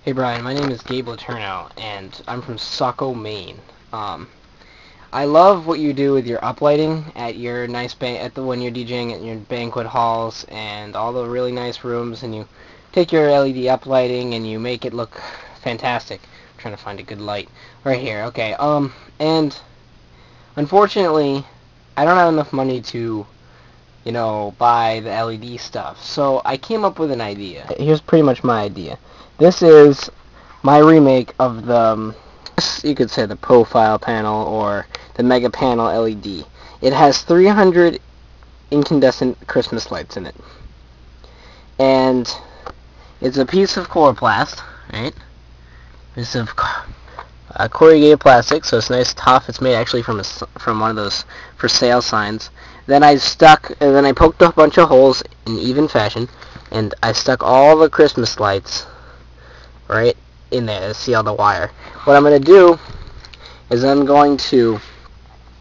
Hey Brian, my name is Gabe Letourneau, and I'm from Saco, Maine. I love what you do with your uplighting at your when you're DJing at your banquet halls and all the really nice rooms, and you take your LED uplighting and you make it look fantastic. I'm trying to find a good light right here. Okay. And unfortunately, I don't have enough money to, buy the LED stuff. So I came up with an idea. Here's pretty much my idea. This is my remake of the, you could say the profile panel or the mega panel LED. It has 300 incandescent Christmas lights in it. And it's a piece of coroplast, right? Piece of corrugated plastic, so it's nice, tough. It's made actually from one of those for sale signs. Then I poked a bunch of holes in even fashion, and I stuck all the Christmas lights right in there to see all the wire. What I'm going to do is I'm going to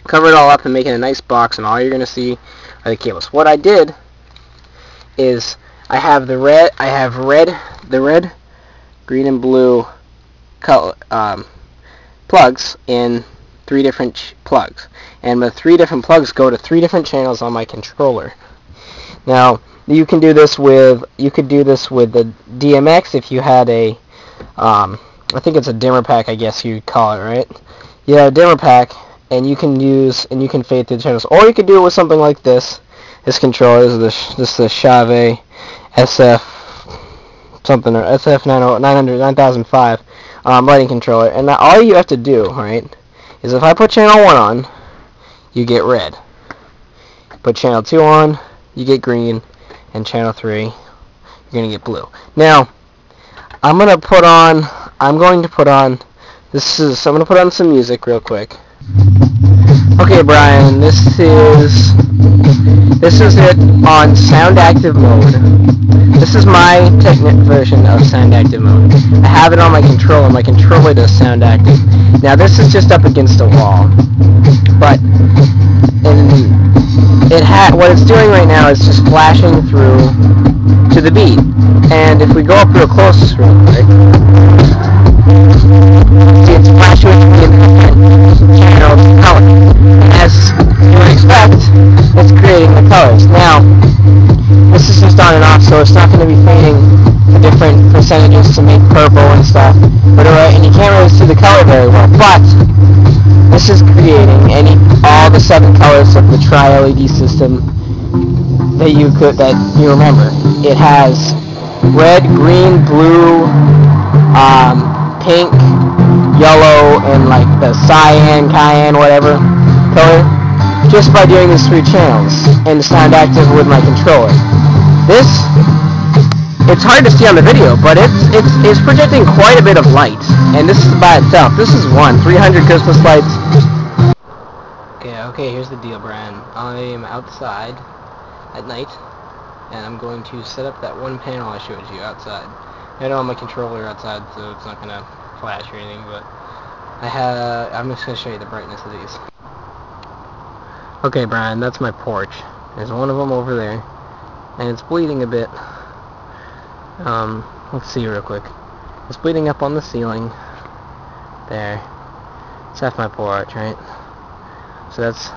cover it all up and make it a nice box, and all you're going to see are the cables. What I did is I have the red, green, and blue color, plugs in 3 different plugs, and the 3 different plugs go to 3 different channels on my controller. Now you could do this with the DMX if you had a I think it's a dimmer pack, I guess you'd call it, right? Yeah, a dimmer pack, and you can fade through the channels, or you could do it with something like this. This controller is the Chave SF something, or SF 9005 lighting controller, and now all you have to do, right, is if I put channel 1 on, you get red. Put channel 2 on, you get green, and channel 3, you're gonna get blue. Now, I'm gonna put on some music real quick. Okay, Brian, this is it on sound active mode. This is my version of sound active mode. I have it on my controller. My controller does sound active. Now this is just up against a wall, but what it's doing right now is just flashing through to the beat. And if we go up real close real quick, see it's flashing in different channels of color. As you would expect, it's creating the colors. Now, this is just on and off, so it's not going to be fading the different percentages to make purple and stuff. But and you can't really see the color very well. But this is creating all the 7 colors of the tri-LED system that you remember. It has red, green, blue, pink, yellow, and like the cayenne, whatever color, just by doing these 3 channels and sound active with my controller. It's hard to see on the video, but it's projecting quite a bit of light, and this is by itself. This is 300 Christmas lights. Okay, here's the deal, Brian. I am outside at night, and I'm going to set up that one panel I showed you outside. I don't have my controller outside, so it's not gonna flash or anything, but I'm just gonna show you the brightness of these. Okay, Brian, that's my porch. There's one of them over there, and it's bleeding a bit. Let's see real quick. It's bleeding up on the ceiling. There. It's half my porch, right? So that's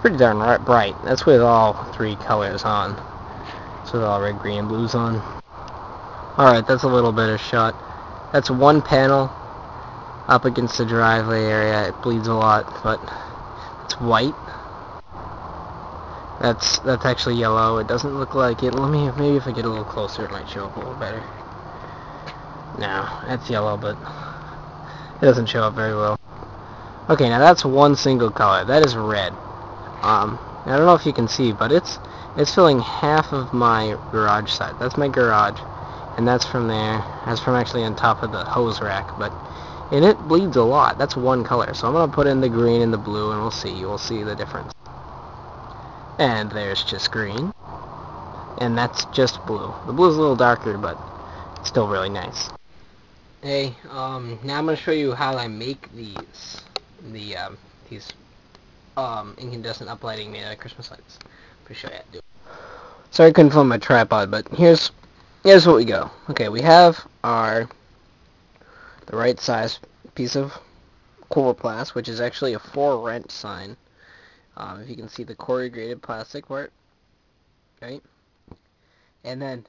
pretty darn bright. That's with all 3 colors on. It's with all red, green, and blues on. Alright, that's a little bit of shot. That's one panel up against the driveway area. It bleeds a lot, but it's white. That's actually yellow. It doesn't look like it. Maybe if I get a little closer it might show up a little better. No, that's yellow, but it doesn't show up very well. Okay, now that's one single color. That is red. I don't know if you can see, but it's filling half of my garage side. That's my garage, and that's from there. That's from actually on top of the hose rack, and it bleeds a lot. That's one color. So I'm gonna put in the green and the blue, and we'll see the difference. And there's just green, and that's just blue. The blue's a little darker, but it's still really nice. Hey, now I'm gonna show you how I make these incandescent uplighting made out of Christmas lights. Pretty sure I had to do it. Sorry I couldn't film my tripod, but here's here's what we go. Okay, we have the right size piece of coroplast, which is actually a for rent sign. If you can see the corrugated plastic part, right? And then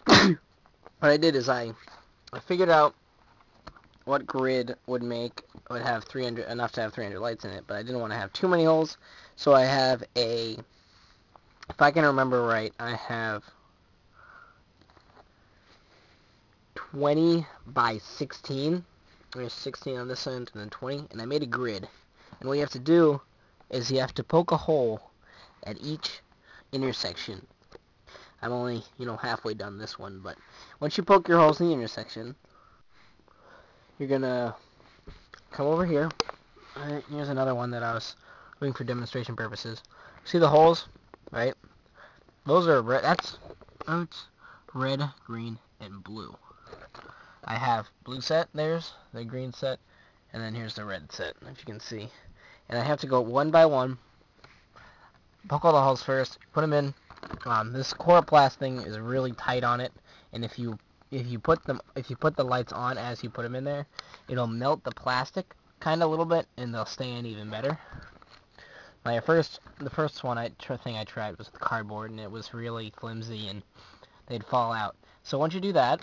what I did is I figured out what grid would have 300 enough to have 300 lights in it, but I didn't want to have too many holes, so I have if I can remember right, I have 20 by 16. There's 16 on this end and then 20, and I made a grid. And what you have to do is you have to poke a hole at each intersection. I'm only, halfway done this one, but once you poke your holes in the intersection, you're gonna come over here. Here's another one that I was doing for demonstration purposes. See the holes, right? Those are red. That's red, green, and blue. I have blue set. There's the green set, and then here's the red set, if you can see. And I have to go one by one. Poke all the holes first. Put them in. This coroplast thing is really tight on it, and if you put the lights on as you put them in there, it'll melt the plastic kind of a little bit, and they'll stay in even better. The first thing I tried was the cardboard, and it was really flimsy, and they'd fall out. So once you do that,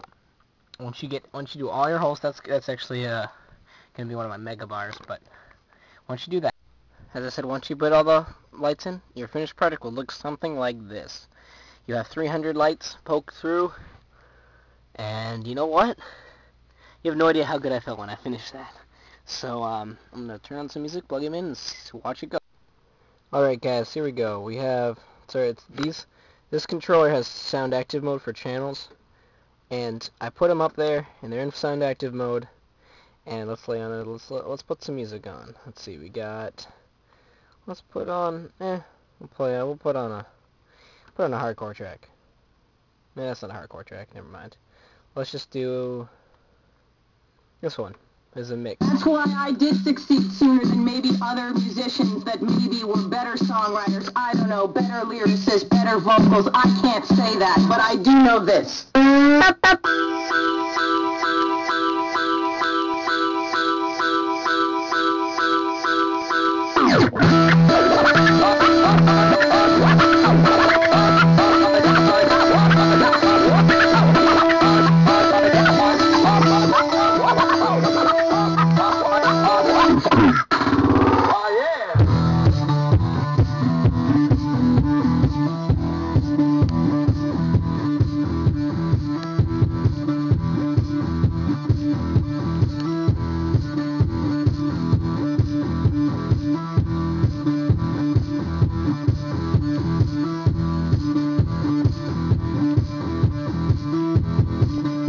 once you do all your holes, that's actually gonna be one of my mega bars. But once you do that, as I said, once you put all the lights in, your finished product will look something like this. You have 300 lights poked through, and you know what? You have no idea how good I felt when I finished that. So I'm gonna turn on some music, plug them in, and watch it go. All right, guys, here we go. We have this controller has sound active mode for channels, and I put them up there, and they're in sound active mode. And let's lay on it. Let's put some music on. Let's see. Let's put on. We'll put on a hardcore track. That's not a hardcore track. Never mind. Let's just do this one as a mix. That's why I did succeed sooner than maybe other musicians that maybe were better songwriters. I don't know, better lyricists, better vocals. I can't say that, but I do know this.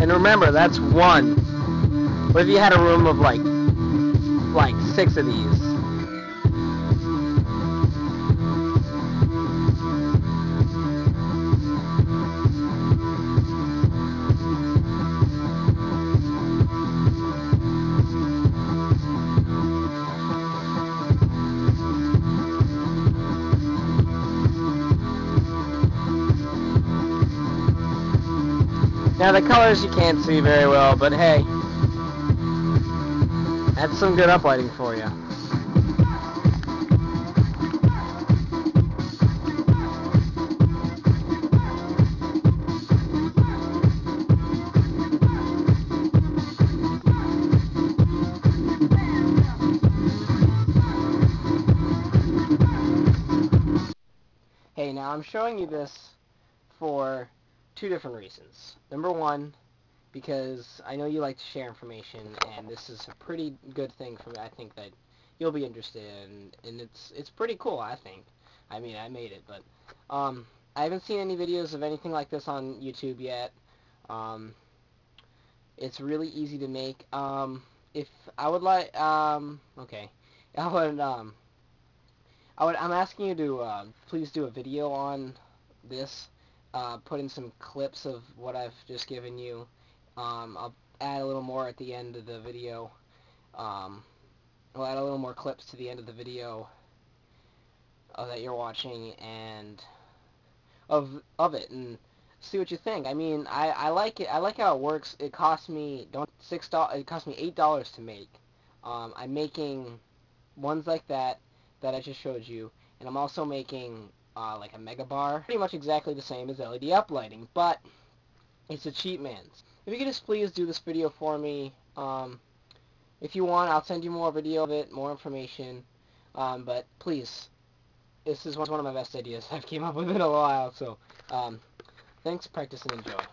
And remember, that's one. What if you had a room of like 6 of these? Now the colors you can't see very well, but hey, that's some good uplighting for you. Hey, now I'm showing you this for 2 different reasons. Number one, because I know you like to share information, and this is a pretty good thing for me. I think that you'll be interested in, and it's pretty cool, I think. I mean, I made it, but I haven't seen any videos of anything like this on YouTube yet. It's really easy to make. If I would like, okay, I'm asking you to please do a video on this. Put in some clips of what I've just given you. I'll add a little more at the end of the video. I'll add a little more clips to the end of the video that you're watching, and of it. And see what you think. I mean, I like it. I like how it works. It cost me $6. It cost me $8 to make. I'm making ones like that I just showed you, and I'm also making like a mega bar, pretty much exactly the same as LED uplighting, but it's a cheap man's. If you could just please do this video for me. If you want, I'll send you more video of it, more information. But please, this is one of my best ideas. I've came up with it a while, so thanks, practice, and enjoy.